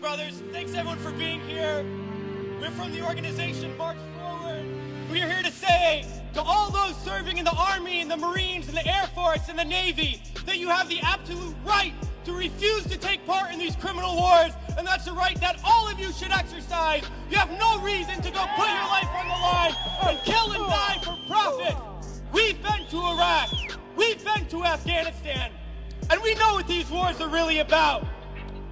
brothers. Thanks everyone for being here. We're from the organization March Forward. We are here to say to all those serving in the Army and the Marines and the Air Force and the Navy that you have the absolute right to refuse to take part in these criminal wars, and that's a right that all of you should exercise. You have no reason to go put your life on the line and kill and die for profit. We've been to Iraq, we've been to Afghanistan, and we know what these wars are really about.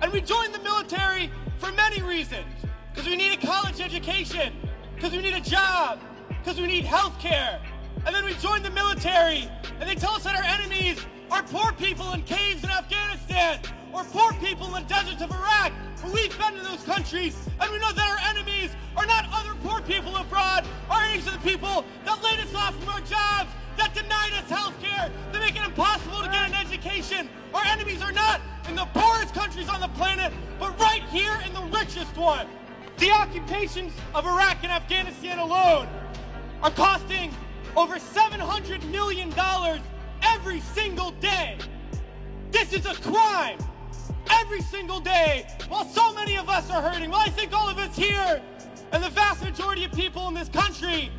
And we joined the military for many reasons. Because we need a college education, because we need a job, because we need health care. And then we joined the military, and they tell us that our enemies are poor people in caves in Afghanistan, or poor people in the deserts of Iraq. But we've been to those countries, and we know that our enemies are not other poor people abroad. Our enemies are the people that laid us off from our jobs, that denied us health care, that make it impossible to get an education. Our enemies are not in the poorest countries on the planet, but right here in the richest one. The occupations of Iraq and Afghanistan alone are costing over $700 million every single day. This is a crime. Every single day, while so many of us are hurting. Well, I think all of us here, and the vast majority of people in this country,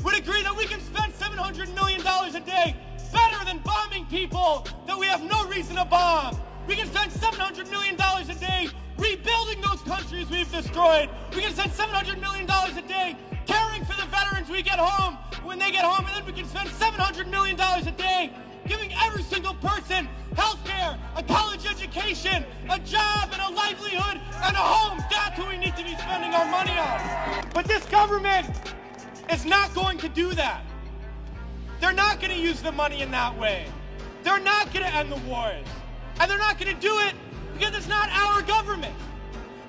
would agree that we can spend $700 million a day better than bombing people that we have no reason to bomb. We can spend $700 million a day rebuilding those countries we've destroyed. We can spend $700 million a day caring for the veterans we get home when they get home, and then we can spend $700 million a day giving every single person health care, a college education, a job, and a livelihood, and a home. That's what we need to be spending our money on. But this government is not going to do that. They're not going to use the money in that way. They're not going to end the wars. And they're not going to do it because it's not our government.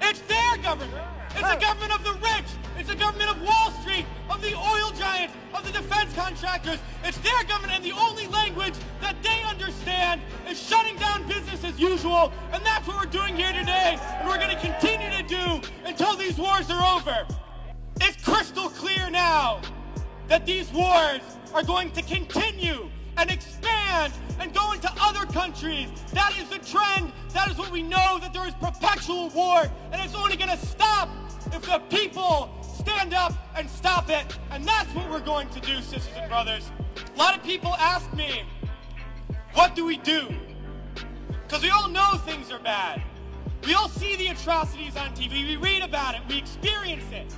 It's their government. It's the government of the rich. It's the government of Wall Street, of the oil giants, of the defense contractors. It's their government, and the only language that they understand is shutting down business as usual. And that's what we're doing here today, and we're going to continue to do until these wars are over. It's crystal clear now that these wars are going to continue and expand and go into other countries. That is the trend. That is what we know, that there is perpetual war, and it's only going to stop if the people stand up and stop it. And that's what we're going to do, sisters and brothers. A lot of people ask me, what do we do? Because we all know things are bad. We all see the atrocities on TV. We read about it. We experience it.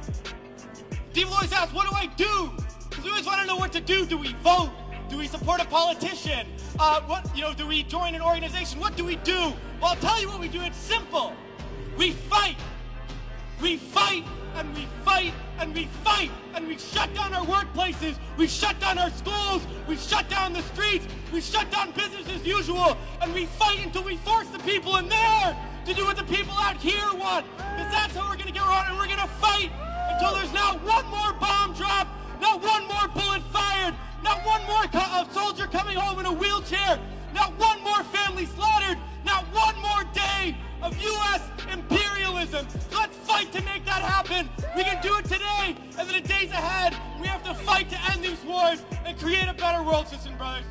People always ask, what do I do? Because we always want to know what to do. Do we vote? Do we support a politician? Do we join an organization? What do we do? Well, I'll tell you what we do. It's simple. We fight. We fight, and we fight, and we fight, and we shut down our workplaces. We shut down our schools. We shut down the streets. We shut down business as usual, and we fight until we force the people in there to do what the people out here want. Because that's how we're going to get around, and we're going to fight until there's not one more bomb drop, not one more bullet fired, not one more soldier coming home in a wheelchair, not one more family slaughtered, not one more day of U.S. imperialism. So let's fight to make that happen. We can do it today, and in the days ahead, we have to fight to end these wars and create a better world, sisters and brothers.